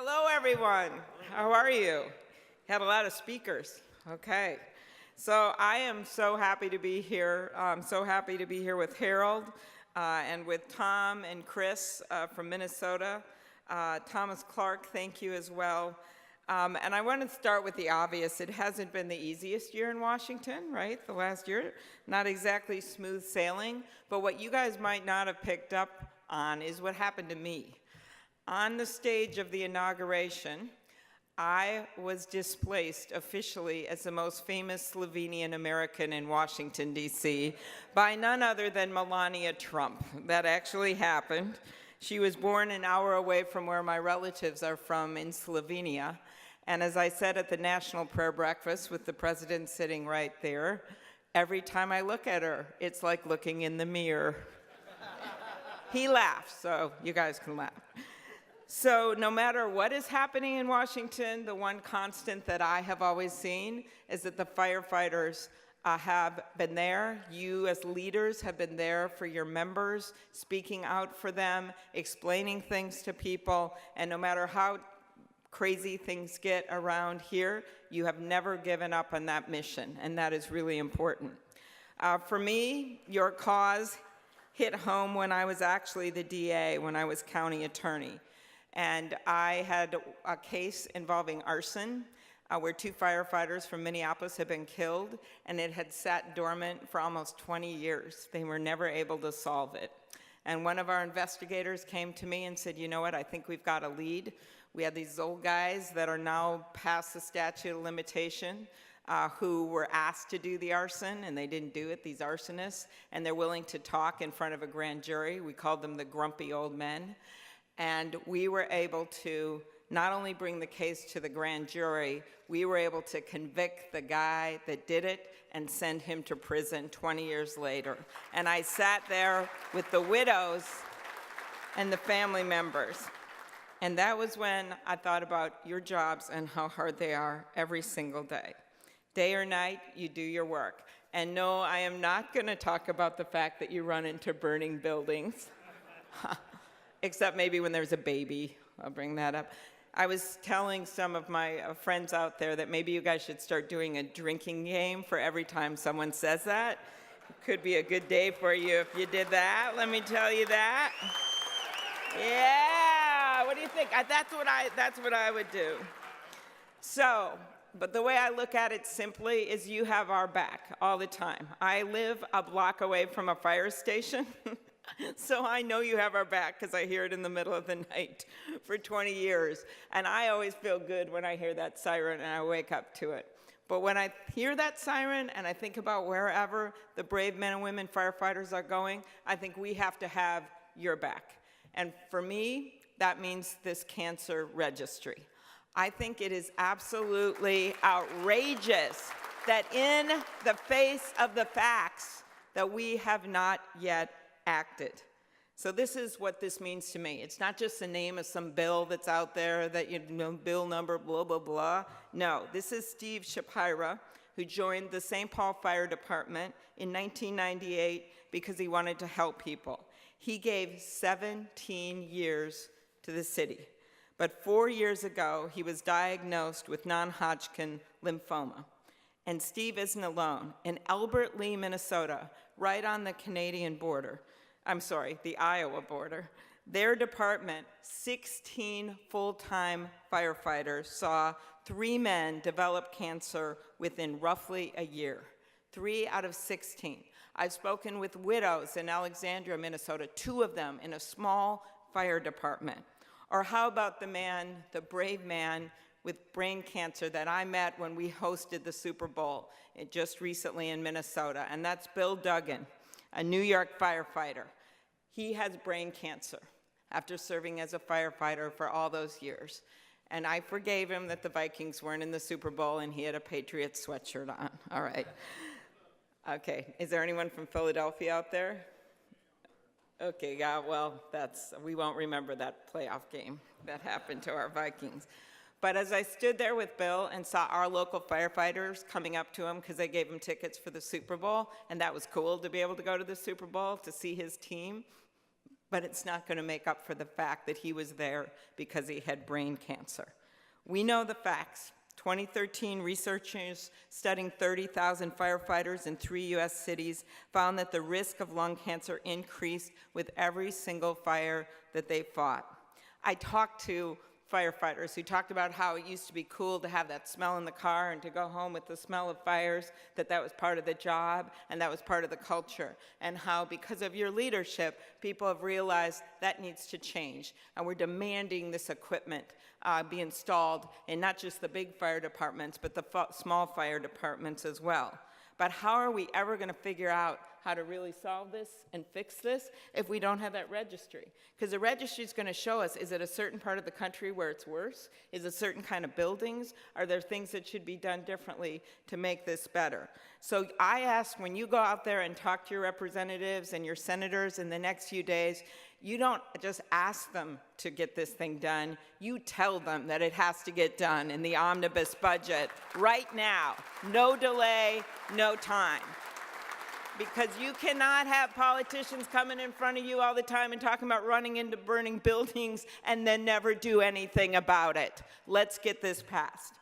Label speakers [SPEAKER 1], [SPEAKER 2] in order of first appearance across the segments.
[SPEAKER 1] Hello, everyone. How are you? Had a lot of speakers. Okay. So I am so happy to be here. I'm so happy to be here with Harold and with Tom and Chris from Minnesota. Thomas Clark, thank you as well. And I want to start with the obvious. It hasn't been the easiest year in Washington, right? The last year, not exactly smooth sailing. But what you guys might not have picked up on is what happened to me. On the stage of the inauguration, I was displaced officially as the most famous Slovenian American in Washington, D.C. by none other than Melania Trump. That actually happened. She was born an hour away from where my relatives are from in Slovenia. And as I said at the National Prayer Breakfast with the president sitting right there, every time I look at her, it's like looking in the mirror. He laughs, so you guys can laugh. So no matter what is happening in Washington, the one constant that I have always seen is that the firefighters have been there. You as leaders have been there for your members, speaking out for them, explaining things to people, and no matter how crazy things get around here, you have never given up on that mission, and that is really important. For me, your cause hit home when I was actually the DA, when I was county attorney. And I had a case involving arson where 2 firefighters from Minneapolis had been killed, and it had sat dormant for almost 20 years. They were never able to solve it. And one of our investigators came to me and said, you know what, I think we've got a lead. We had these old guys that are now past the statute of limitation who were asked to do the arson, and they didn't do it, these arsonists, and they're willing to talk in front of a grand jury. We called them the grumpy old men. And we were able to not only bring the case to the grand jury, we were able to convict the guy that did it and send him to prison 20 years later. And I sat there with the widows and the family members. And that was when I thought about your jobs and how hard they are every single day. Day or night, you do your work. And no, I am not going to talk about the fact that you run into burning buildings. Except maybe when there's a baby, I'll bring that up. I was telling some of my friends out there that maybe you guys should start doing a drinking game for every time someone says that. It could be a good day for you if you did that, let me tell you that. Yeah, what do you think? That's what I would do. So, but the way I look at it simply is you have our back all the time. I live a block away from a fire station. So I know you have our back because I hear it in the middle of the night for 20 years. And I always feel good when I hear that siren and I wake up to it. But when I hear that siren and I think about wherever the brave men and women firefighters are going, I think we have to have your back. And for me, that means this cancer registry. I think it is absolutely outrageous that in the face of the facts that we have not yet acted. So this is what this means to me. It's not just the name of some bill that's out there that, you know, bill number, blah, blah, blah. No, this is Steve Shapira, who joined the St. Paul Fire Department in 1998 because he wanted to help people. He gave 17 years to the city. But 4 years ago, he was diagnosed with non-Hodgkin lymphoma. And Steve isn't alone. In Albert Lee, Minnesota, right on the Canadian border, the Iowa border, their department, 16 full-time firefighters saw 3 men develop cancer within roughly a year. 3 out of 16. I've spoken with widows in Alexandria, Minnesota, 2 of them in a small fire department. Or how about the man, the brave man with brain cancer that I met when we hosted the Super Bowl just recently in Minnesota, and that's Bill Duggan, a New York firefighter. He has brain cancer after serving as a firefighter for all those years. And I forgave him that the Vikings weren't in the Super Bowl and he had a Patriots sweatshirt on. All right. Okay, is there anyone from Philadelphia out there? Okay, yeah, well, we won't remember that playoff game that happened to our Vikings. But as I stood there with Bill and saw our local firefighters coming up to him because they gave him tickets for the Super Bowl, and that was cool to be able to go to the Super Bowl to see his team, but it's not going to make up for the fact that he was there because he had brain cancer. We know the facts. 2013, researchers studying 30,000 firefighters in 3 U.S. cities found that the risk of lung cancer increased with every single fire that they fought. I talked to firefighters who talked about how it used to be cool to have that smell in the car and to go home with the smell of fires, that was part of the job and that was part of the culture, and how because of your leadership, people have realized that needs to change, and we're demanding this equipment be installed in not just the big fire departments, but the small fire departments as well. But how are we ever going to figure out how to really solve this and fix this if we don't have that registry? Because the registry is going to show us, is it a certain part of the country where it's worse? Is it certain kind of buildings? Are there things that should be done differently to make this better? So I ask, when you go out there and talk to your representatives and your senators in the next few days, you don't just ask them to get this thing done. You tell them that it has to get done in the omnibus budget right now. No delay, no time. Because you cannot have politicians coming in front of you all the time and talking about running into burning buildings and then never do anything about it. Let's get this passed.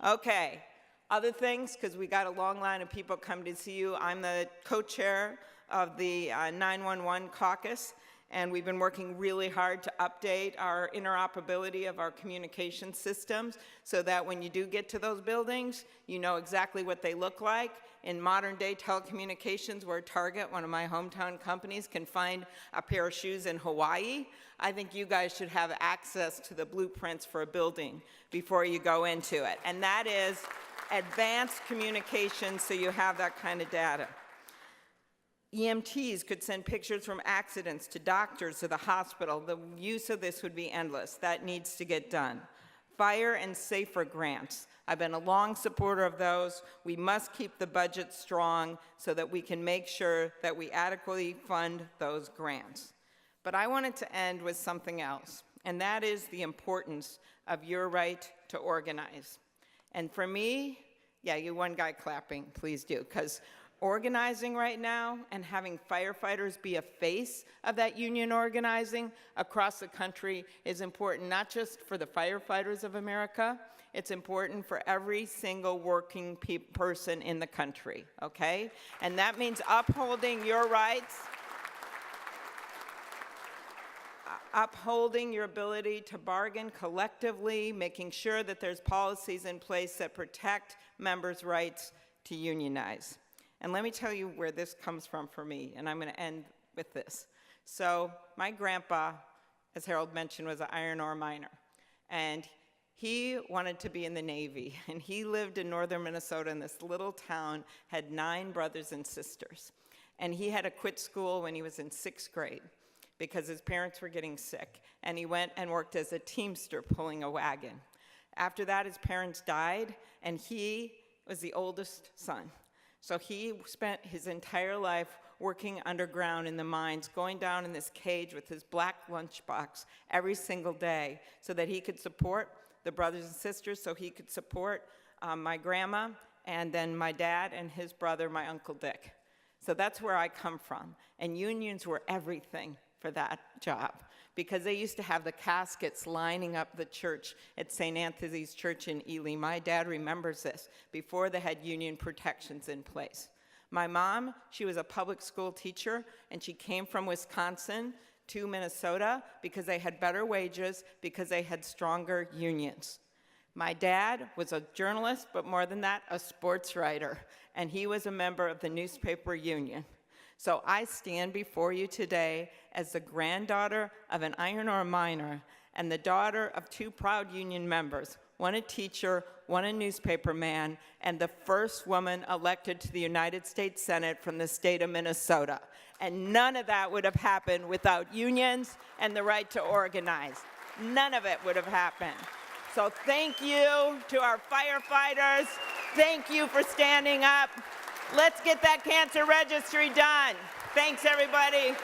[SPEAKER 1] Okay, other things, because we got a long line of people coming to see you. I'm the co-chair of the 911 caucus, and we've been working really hard to update our interoperability of our communication systems so that when you do get to those buildings, you know exactly what they look like. In modern day telecommunications, where Target, one of my hometown companies, can find a pair of shoes in Hawaii, I think you guys should have access to the blueprints for a building before you go into it. And that is advanced communication, so you have that kind of data. EMTs could send pictures from accidents to doctors, to the hospital. The use of this would be endless. That needs to get done. Fire and safer grants. I've been a long supporter of those. We must keep the budget strong so that we can make sure that we adequately fund those grants. But I wanted to end with something else, and that is the importance of your right to organize. And for me, yeah, you one guy clapping, please do, because organizing right now and having firefighters be a face of that union organizing across the country is important, not just for the firefighters of America, it's important for every single working person in the country, okay? And that means upholding your rights, upholding your ability to bargain collectively, making sure that there's policies in place that protect members' rights to unionize. And let me tell you where this comes from for me, and I'm going to end with this. So my grandpa, as Harold mentioned, was an iron ore miner, and he wanted to be in the Navy, and he lived in northern Minnesota in this little town, had 9 brothers and sisters, and he had to quit school when he was in 6th grade because his parents were getting sick, and he went and worked as a teamster pulling a wagon. After that, his parents died, and he was the oldest son. So he spent his entire life working underground in the mines, going down in this cage with his black lunchbox every single day so that he could support the brothers and sisters, so he could support my grandma, and then my dad and his brother, my Uncle Dick. So that's where I come from. And unions were everything for that job, because they used to have the caskets lining up the church at St. Anthony's Church in Ely. My dad remembers this, before they had union protections in place. My mom, she was a public school teacher, and she came from Wisconsin to Minnesota because they had better wages, because they had stronger unions. My dad was a journalist, but more than that, a sports writer, and he was a member of the newspaper union. So I stand before you today as the granddaughter of an iron ore miner and the daughter of 2 proud union members, one a teacher, one a newspaper man, and the first woman elected to the United States Senate from the state of Minnesota. And none of that would have happened without unions and the right to organize. None of it would have happened. So thank you to our firefighters. Thank you for standing up. Let's get that cancer registry done. Thanks, everybody.